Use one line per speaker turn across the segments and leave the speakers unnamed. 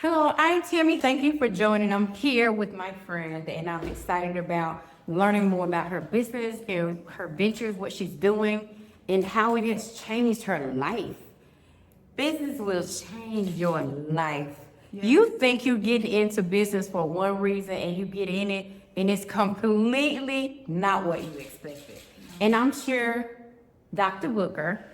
Hello, I'm Tammy. Thank you for joining. I'm here with my friend, and I'm excited about learning more about her business and her ventures, what she's doing, and how it has changed her life. Business will change your life.
Yes.
You think you get into business for one reason and you get in it, and it's completely not what you expected. And I'm sure Dr. Booker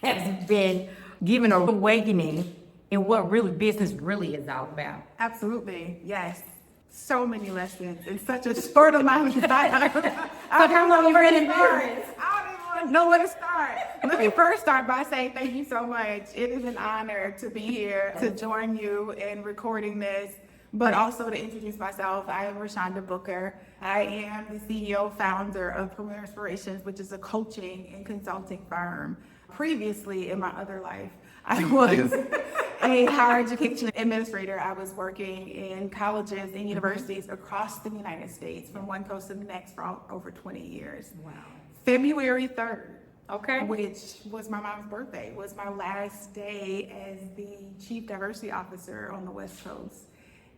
has been given an awakening in what really business really is all about.
Absolutely, yes. So many lessons in such a short amount of time. I
how long you been in
I don't even know where to start. Let me first start by saying thank you so much. It is an honor to be here to join you in recording this, but also to introduce myself. I am Rashanda Booker. I am the CEO founder of Premier Inspirations, which is a coaching and consulting firm. Previously, in my other life, I was a higher education administrator. I was working in colleges and universities across the United States, from one coast to the next, for over 20 years.
Wow.
February 3rd,
Okay.
which was my mom's birthday, was my last day as the Chief Diversity Officer on the West Coast.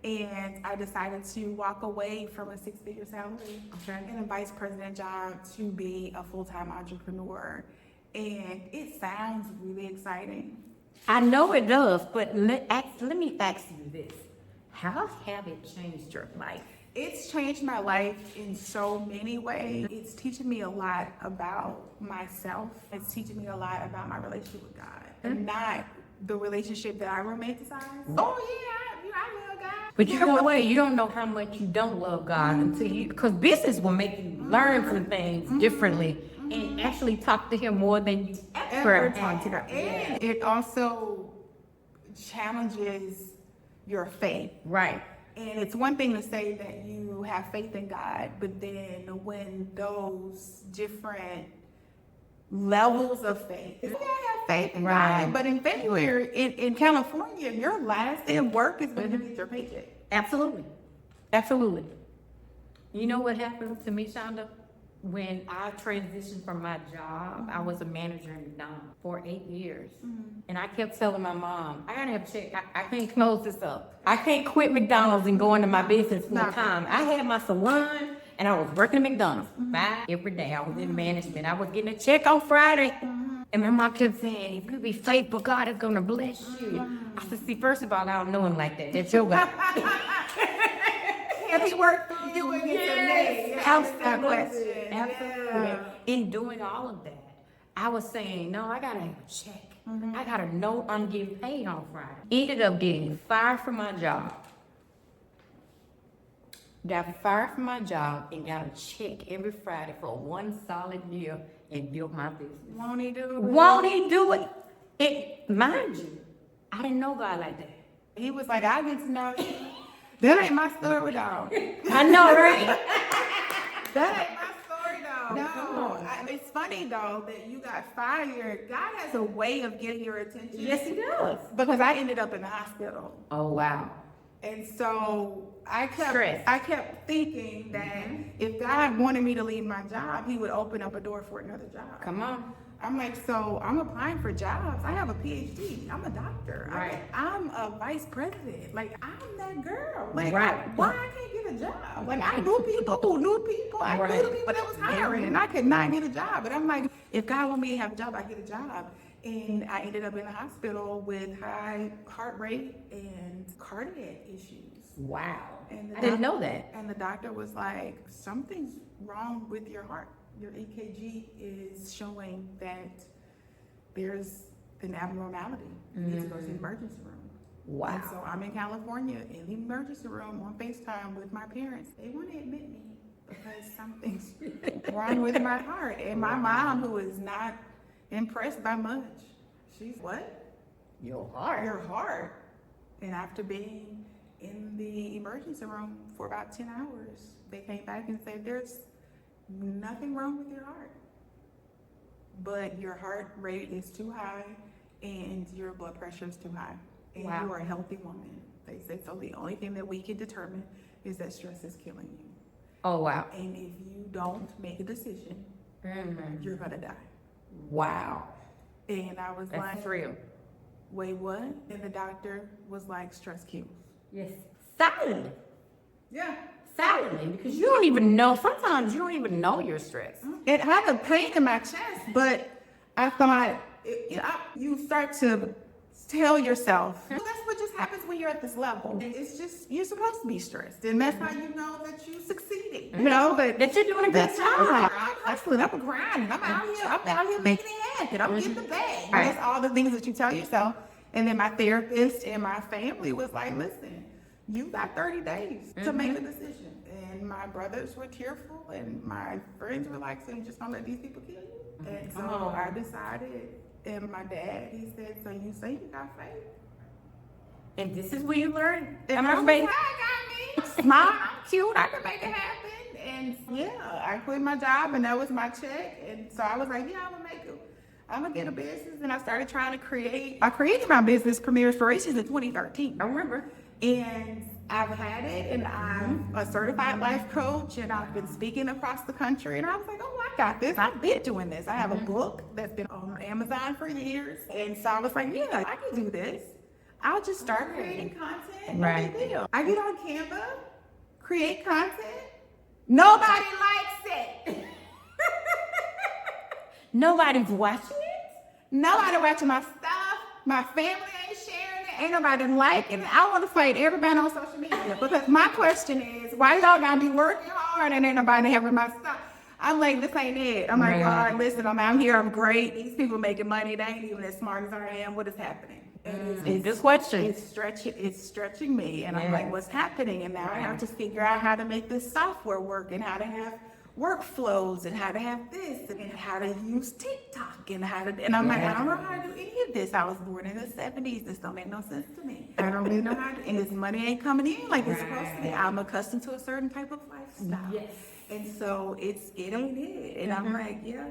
And I decided to walk away from a six-figure salary and a vice president job to be a full-time entrepreneur. And it sounds really exciting.
I know it does, but let me ask you this. How have it changed your life?
It's changed my life in so many ways. It's teaching me a lot about myself. It's teaching me a lot about my relationship with God, and not the relationship that I romanticize. Oh yeah, I love God.
But you know what? You don't know how much you don't love God until because business will make you learn some things differently and actually talk to Him more than you ever
talk to God. And it also challenges your faith.
Right.
And it's one thing to say that you have faith in God, but then when those different levels of faith, I have faith in God, but in February, in California, your last day of work is when you get your paycheck.
Absolutely. Absolutely. You know what happened to me, Shonda? When I transitioned from my job, I was a manager in McDonald's for 8 years. And I kept telling my mom, I gotta have a check. I can't close this up. I can't quit McDonald's and go into my business full time. I had my salon and I was working at McDonald's. Every day I was in management. I was getting a check on Friday. And my mom kept saying, if you be faithful, God is gonna bless you. I said, see, first of all, I don't know him like that. That's your God.
And he worked for you and
Absolutely. In doing all of that, I was saying, no, I gotta have a check. I gotta know I'm getting paid on Friday. Ended up getting fired from my job. Got fired from my job and got a check every Friday for one solid year and built my business.
Won't he do it?
Won't he do it? Mind you, I didn't know God like that.
He was like, I get to know you. That ain't my story, though.
I know, right?
That ain't my story, though. No, it's funny, though, that you got fired. God has a way of getting your attention.
Yes, he does.
Because I ended up in the hospital.
Oh, wow.
And so I kept thinking that if God wanted me to leave my job, He would open up a door for another job.
Come on.
I'm like, so I'm applying for jobs. I have a PhD. I'm a doctor.
Right.
I'm a vice president. Like, I'm that girl. Like,
Right.
why I can't get a job? Like, I knew people who knew people. I knew the people that was hiring, and I could not get a job. But I'm like, if God want me to have a job, I get a job. And I ended up in the hospital with high heart rate and cardiac issues.
Wow.
And
I didn't know that.
And the doctor was like, something's wrong with your heart. Your EKG is showing that there's an abnormality. You need to go to the emergency room.
Wow.
And so I'm in California in the emergency room on FaceTime with my parents. They want to admit me because something's wrong with my heart. And my mom, who is not impressed by much, she's, what?
Your heart.
Your heart. And after being in the emergency room for about 10 hours, they came back and said, there's nothing wrong with your heart, but your heart rate is too high and your blood pressure is too high, and you are a healthy woman. They said, so the only thing that we can determine is that stress is killing you.
Oh, wow.
And if you don't make a decision, you're gonna die.
Wow.
And I was
That's
like,
real.
wait, what? And the doctor was like, stress kills.
Yes. Silently.
Yeah.
Silently, because you don't even know. Sometimes you don't even know you're stressed.
It had a pain in my chest, but I thought, you start to tell yourself, well, that's what just happens when you're at this level. It's just, you're supposed to be stressed. And that's how you know that you succeeded. You know, but
That you're doing a good job.
I'm hustling, I'm grinding, I'm out here making it happen, I'm getting the bag.
Right.
That's all the things that you tell yourself. And then my therapist and my family was like, listen, you got 30 days to make a decision. And my brothers were tearful, and my friends were like, so you just gonna let these people kill you? And so I decided, and my dad, he said, so you say you got faith?
And this is where you learn.
And I was like, I got me. Smile, I'm cute, I can make it happen. And yeah, I quit my job, and that was my check. And so I was like, yeah, I'm gonna get a business. And I started trying to I created my business, Premier Inspirations, in 2013.
I remember.
And I've had it, and I'm a certified life coach, and I've been speaking across the country. And I was like, oh, I got this. I've been doing this. I have a book that's been on Amazon for years. And so I was like, yeah, I can do this. I'll just start creating content.
Right.
No big deal. I get on Canva, create content. Nobody likes it.
Nobody's watching it.
Nobody watching my stuff. My family ain't sharing it. Ain't nobody like it. I want to fight everybody on social media, because my question is, why y'all gotta be working hard and ain't nobody having my stuff? I'm like, this ain't it. I'm like, God, listen, I'm out here, I'm great. These people making money, they ain't even as smart as I am. What is happening?
It's this question.
It's stretching me, and I'm like, what's happening? And now I have to figure out how to make this software work, and how to have workflows, and how to have this, and how to use TikTok, and and I'm like, I don't know how to do any of this. I was born in the 70s. This don't make no sense to me. I don't really know how to, and this money ain't coming in like it's supposed to be. I'm accustomed to a certain type of lifestyle.
Yes.
And so it ain't it. And I'm like, yeah,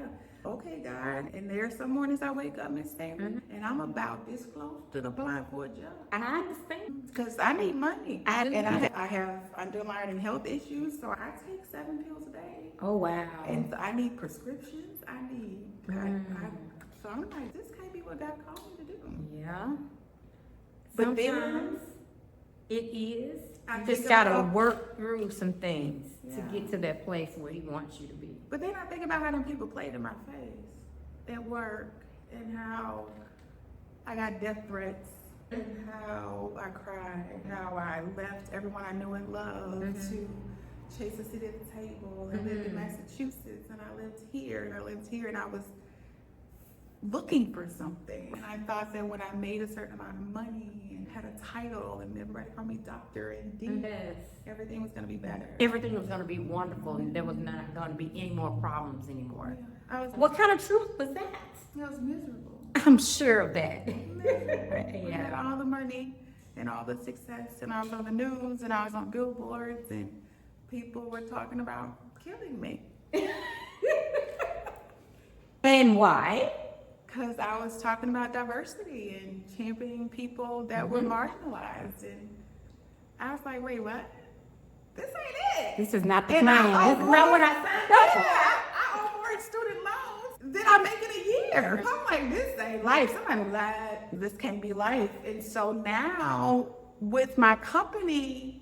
okay, God. And there's some mornings I wake up and say, and I'm about this close to applying for a job.
I understand.
Because I need money. I have underlying health issues, so I take 7 pills a day.
Oh, wow.
And so I need prescriptions. So I'm like, this can't be what God called me to do.
Yeah.
But
Sometimes it is.
I
You
think
just gotta
about-
work through some things to
Yeah.
get to that place where He wants you to be.
But then I think about how them people played in my face at work, and how I got death threats, and how I cried, and how I left everyone I knew and loved to chase a seat at the table, and lived in Massachusetts, and I lived here, and I was looking for something. And I thought that when I made a certain amount of money and had a title and everybody called me doctor and dean,
Yes.
everything was gonna be better.
Everything was gonna be wonderful, and there was not gonna be any more problems anymore.
I was
What kind of truth was that?
I was miserable.
I'm sure of that.
I had all the money and all the success, and I was on the news, and I was on billboards, and people were talking about killing me.
And why?
Because I was talking about diversity and championing people that were marginalized. And I was like, wait, what? This ain't it.
This is not the
And
plan. This is not what I signed up for.
I owe more in student loans than I make in a year. I'm like, this ain't life. Somebody lied. This can't be life. And so now, with my company,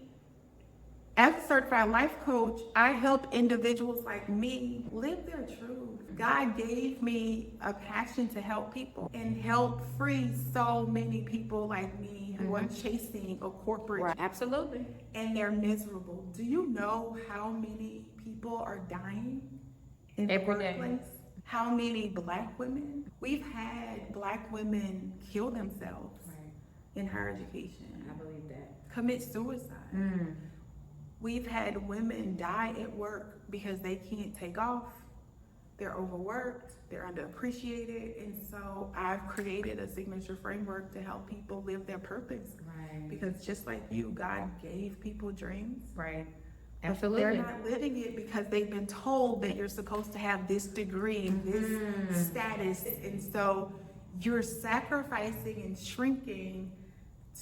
as a certified life coach, I help individuals like me live their truth. God gave me a passion to help people and help free so many people like me who are chasing a corporate
Right. Absolutely.
and they're miserable. Do you know how many people are dying in the
Every day.
workplace? How many Black women? We've had Black women kill themselves in higher education,
I believe that.
commit suicide. We've had women die at work because they can't take off. They're overworked, they're underappreciated, and so I've created a signature framework to help people live their purpose.
Right.
Because just like you, God gave people dreams.
Right.
But
Absolutely.
they're not living it because they've been told that you're supposed to have this degree, this status, and so you're sacrificing and shrinking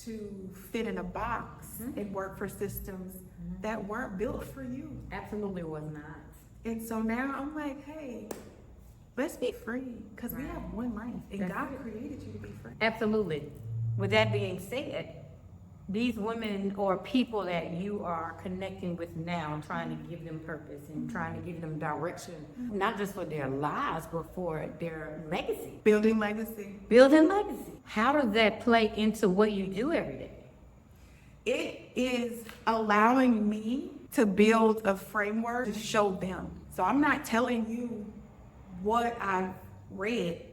to fit in a box and work for systems that weren't built for you.
Absolutely was not.
And so now I'm like, hey, let's be free, because we have one life, and
That's
God
it.
created you to be free.
Absolutely. With that being said, these women or people that you are connecting with now, trying to give them purpose and trying to give them direction, not just for their lives, but for their legacy.
Building legacy.
Building legacy. How does that play into what you do every day?
It is allowing me to build a framework to show them. So I'm not telling you what I've read.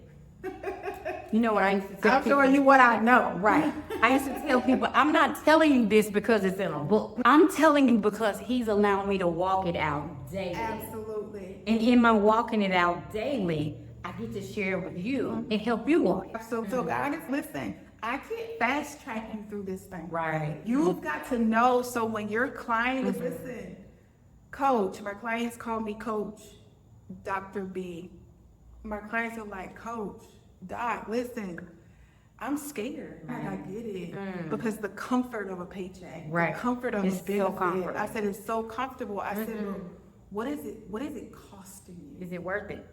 You know what I used to tell
I'm
people?
showing you what I know.
Right. I used to tell people, I'm not telling you this because it's in a book. I'm telling you because he's allowing me to walk it out daily.
Absolutely.
And in my walking it out daily, I get to share with you and help you walk it.
So God is, listen, I can't fast track you through this thing.
Right.
You've got to know. So when your client is, listen, coach, my clients call me Coach Dr. B. My clients are like, Coach, Doc, listen, I'm scared. I get it. Because the comfort of a paycheck,
Right.
the comfort of
It's
a
so
benefit.
comfortable.
I said, it's so comfortable. I said, look, what is it costing you?
Is it worth it?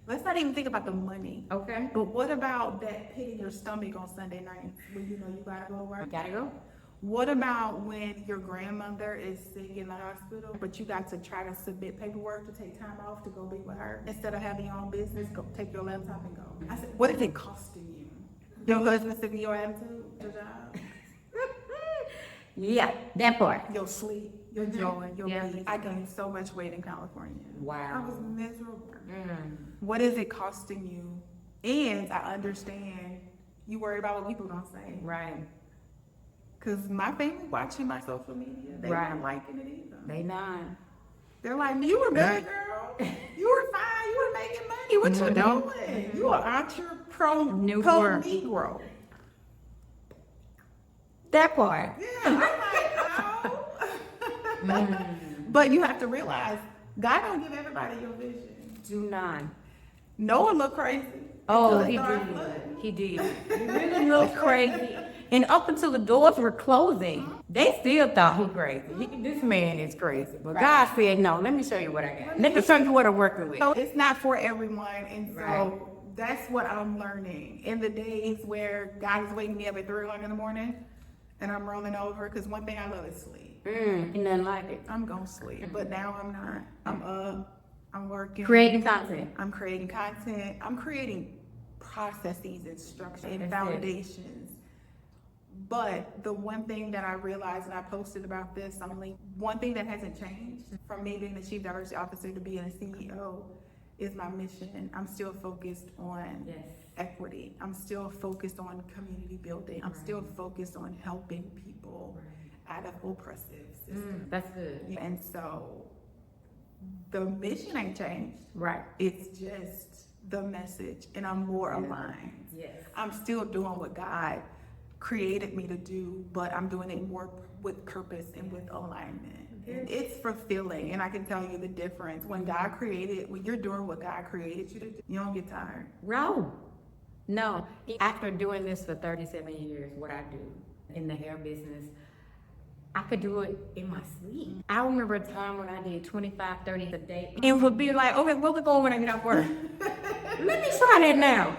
Let's not even think about the money.
Okay.
But what about that pit in your stomach on Sunday night when you know you gotta go to work?
Gotta go.
What about when your grandmother is sick in the hospital, but you got to try to submit paperwork to take time off to go be with her? Instead of having your own business, go take your laptop and go. I said, what is it costing you? Your husband sick of your attitude, your job,
Yeah, that part.
your sleep, your joy, your
Yeah.
peace. I gained so much weight in California.
Wow.
I was miserable. What is it costing you? And I understand you worry about what people gonna say.
Right.
Cause my family watching my social media, they
Right.
not liking it either.
They not.
They're like, you were good, girl. You were fine. You were making money. What you doing? You are entrepreneur,
New work.
Negro.
That part.
Yeah, I'm like, oh. But you have to realize, God don't give everybody your vision.
Do not.
Noah looked crazy.
Oh,
Until
he
it started
did.
flooding.
He did. He really looked crazy. And up until the doors were closing, they still thought he crazy. This man is crazy. But God said, no, let me show you what I got. Let me show you what I'm working with.
So it's not for everyone, and so
Right.
that's what I'm learning. In the days where God is waking me up at 3 o'clock in the morning, and I'm rolling over, because one thing I love is sleep.
Ain't nothing like it.
I'm gonna sleep, but now I'm not. I'm up. I'm working.
Creating content.
I'm creating content. I'm creating processes and structure and
That's it.
foundations. But the one thing that I realized, and I posted about this on LinkedIn, one thing that hasn't changed from me being the chief diversity officer to being a CEO is my mission. I'm still focused on
Yes.
equity. I'm still focused on community building. I'm still focused on helping people out of oppressive systems.
That's good.
And so the mission ain't changed.
Right.
It's just the message, and I'm more aligned.
Yes.
I'm still doing what God created me to do, but I'm doing it more with purpose and with alignment. And it's fulfilling, and I can tell you the difference. When you're doing what God created you to do, you don't get tired.
No. After doing this for 37 years, what I do in the hair business, I could do it in my sleep. I remember a time when I did 25, 30 a day. And would be like, okay, where we going when I get off work? Let me try that now.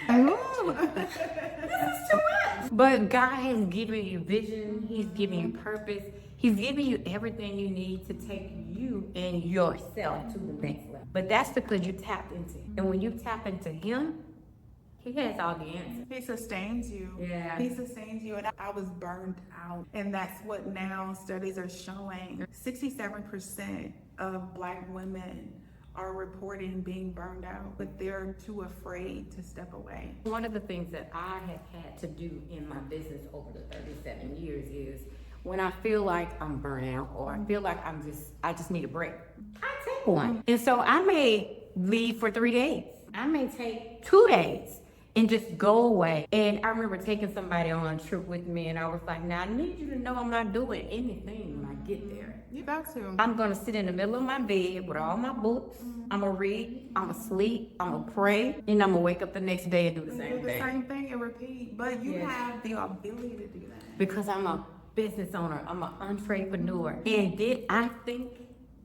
This is too much. But God has given you vision. He's giving you purpose. He's giving you everything you need to take you and yourself to the next level. But that's because you tapped into him. And when you tap into him, he has all the answers.
He sustains you.
Yeah.
He sustains you. And I was burned out. And that's what now studies are showing. 67% of Black women are reporting being burned out, but they're too afraid to step away.
One of the things that I have had to do in my business over the 37 years is when I feel like I'm burnt out or I feel like I just need a break, I take one. And so I may leave for 3 days. I may take 2 days and just go away. And I remember taking somebody on a trip with me, and I was like, now I need you to know I'm not doing anything when I get there.
You about to.
I'm gonna sit in the middle of my bed with all my books. I'm gonna read, I'm gonna sleep, I'm gonna pray, and I'm gonna wake up the next day and do the
Do
same
the
thing.
same thing and repeat. But you
Yes.
have the ability to do that.
Because I'm a business owner, I'm an entrepreneur. And did I think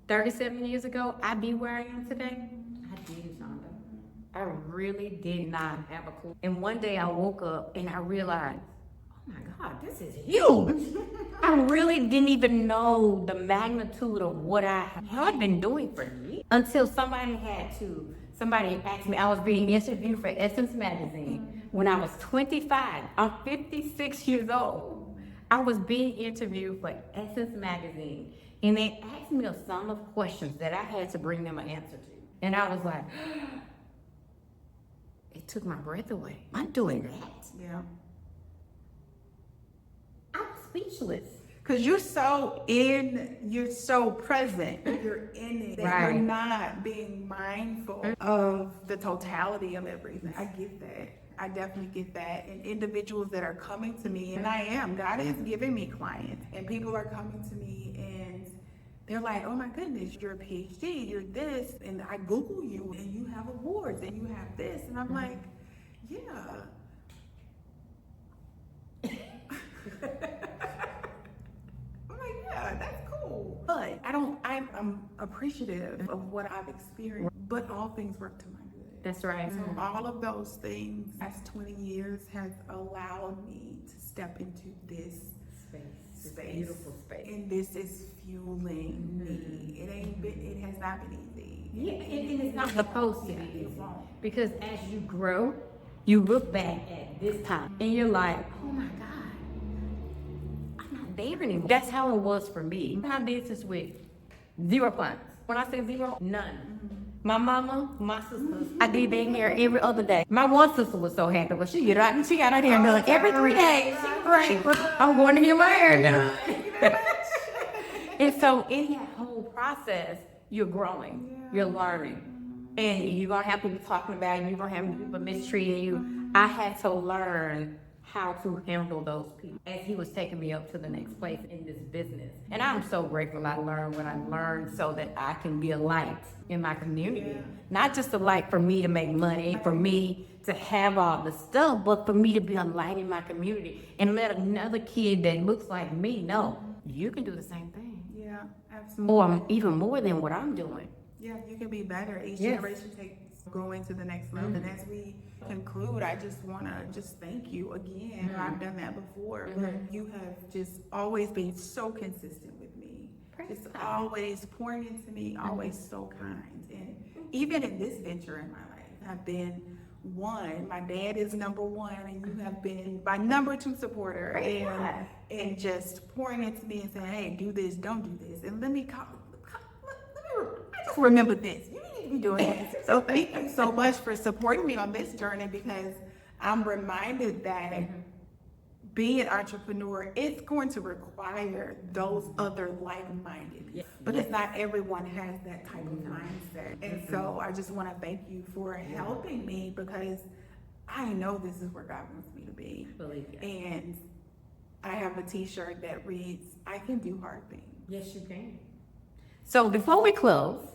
37 years ago I'd be where I am today? I did, Shonda. I really did not have a clue. And one day I woke up and I realized my God, this is huge. I really didn't even know the magnitude of what I had been doing for years until somebody asked me. I was being interviewed for Essence Magazine when I was 25. I'm 56 years old. I was being interviewed for Essence Magazine, and they asked me a sum of questions that I had to bring them an answer to. And I was like, it took my breath away. I'm doing that.
Yeah.
I'm speechless.
Because you're so present, you're in it, that
Right.
you're not being mindful of the totality of everything. I get that. I definitely get that. And individuals that are coming to me, and God is giving me clients, and people are coming to me and they're like, oh my goodness, you're a PhD, you're this, and I Google you, and you have awards, and you have this, and I'm like, yeah. Yeah, that's cool. But I'm appreciative of what I've experienced, but all things work to my good.
That's right.
So all of those things, past 20 years has allowed me to step into this
Space.
space.
Beautiful space.
And this is fueling me. It has not been easy.
Yeah, and it's not supposed to
Yeah,
be
it
easy.
won't.
Because as you grow, you look back at this time and you're like, oh my God, I'm not there anymore. That's how it was for me. I did this with 0 funds. When I say zero, none. My mama, my sisters, I did their hair every other day. My one sister was so happy, but she got her hair done every 3 days. Right. I'm going to get my hair done. And so in that whole process, you're growing, you're learning. And you're gonna have people talking about you, you're gonna have people mistreating you. I had to learn how to handle those people as he was taking me up to the next place in this business. And I'm so grateful I learned what I learned so that I can be a light in my community. Not just a light for me to make money, for me to have all the stuff, but for me to be a light in my community and let another kid that looks like me know you can do the same thing.
Yeah, absolutely.
Or even more than what I'm doing.
Yeah, you can be better. Each
Yes.
generation takes going to the next level. And as we conclude, I just want to just thank you again. I've done that before, but you have just always been so consistent with me.
Praise
Just
God.
always pouring into me, always so kind. And even in this venture in my life, I've been one. My dad is number one, and you have been my number 2 supporter.
Praise God.
And just pouring into me and saying, hey, do this, don't do this. And let me I just remember this. You need to be doing this. So thank you so much for supporting me on this journey, because I'm reminded that being an entrepreneur, it's going to require those other like-minded people. But it's not everyone has that type of mindset. And so I just want to thank you for helping me, because I know this is where God wants me to be.
Believe it.
And I have a t-shirt that reads, I can do hard things.
Yes, you can. So before we close,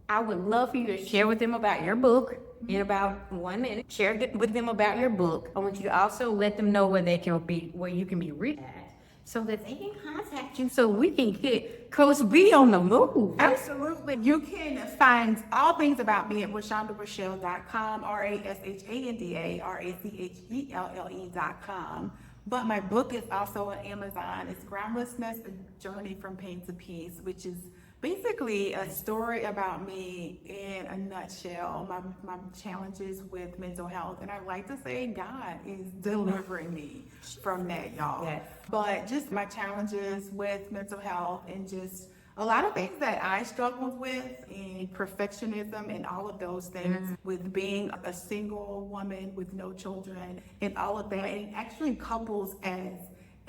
I would love for you to share with them about your book in about 1 minute. Share with them about your book. I want you to also let them know where you can be reached at, so that they can contact you, so we can get Coach B on the move.
Absolutely. You can find all things about me at RashandaRachelle.com, RashandaRachelle.com. But my book is also on Amazon. It's Groundlessness, A Journey from Pain to Peace, which is basically a story about me in a nutshell, my challenges with mental health. And I like to say God is delivering me from that, y'all.
Yes.
But just my challenges with mental health, and just a lot of things that I struggled with, and perfectionism and all of those things, with being a single woman with no children and all of that. And it actually couples as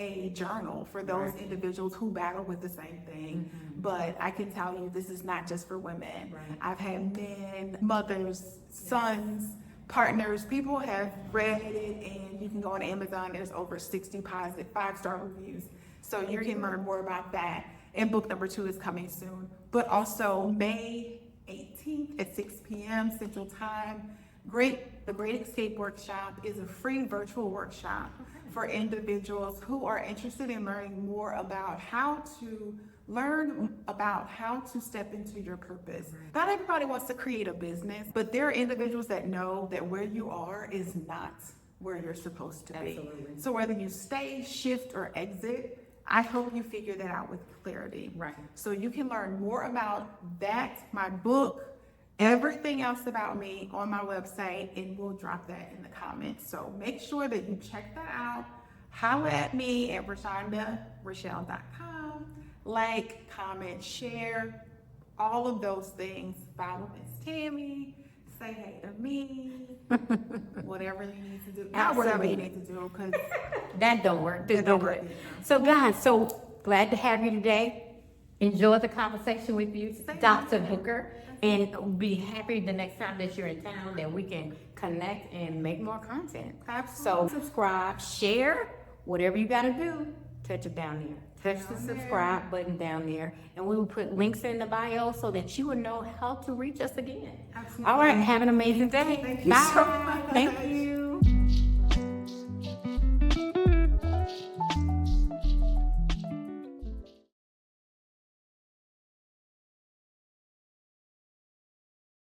a journal for those individuals who battle with the same thing. But I can tell you, this is not just for women. I've had men, mothers, sons, partners. People have read it, and you can go on Amazon. There's over 60 positive 5-star reviews. So you can learn more about that. And book number 2 is coming soon. But also May 18th at 6 p.m. Central Time, the Great Escape Workshop is a free virtual workshop for individuals who are interested in learning more about how to step into your purpose. Not everybody wants to create a business, but there are individuals that know that where you are is not where you're supposed to be.
Absolutely.
So whether you stay, shift, or exit, I hope you figure that out with clarity.
Right.
So you can learn more about that, my book, everything else about me on my website, and we'll drop that in the comments. So make sure that you check that out. Holla at me at RashandaRochelle.com. Like, comment, share, all of those things. Follow Miss Tammy. Say hey to me. Whatever you need to do. Not whatever you need to do, because
That don't work.
It don't work.
So guys, so glad to have you today. Enjoy the conversation with you, Dr. Hooker, and be happy the next time that you're in town that we can connect and make more content.
Absolutely.
So subscribe, share, whatever you gotta do, touch it down there. Touch the subscribe button down there, and we will put links in the bio so that you will know how to reach us again.
Absolutely.
All right, have an amazing day.
Thank you
Bye.
so much.
Thank you.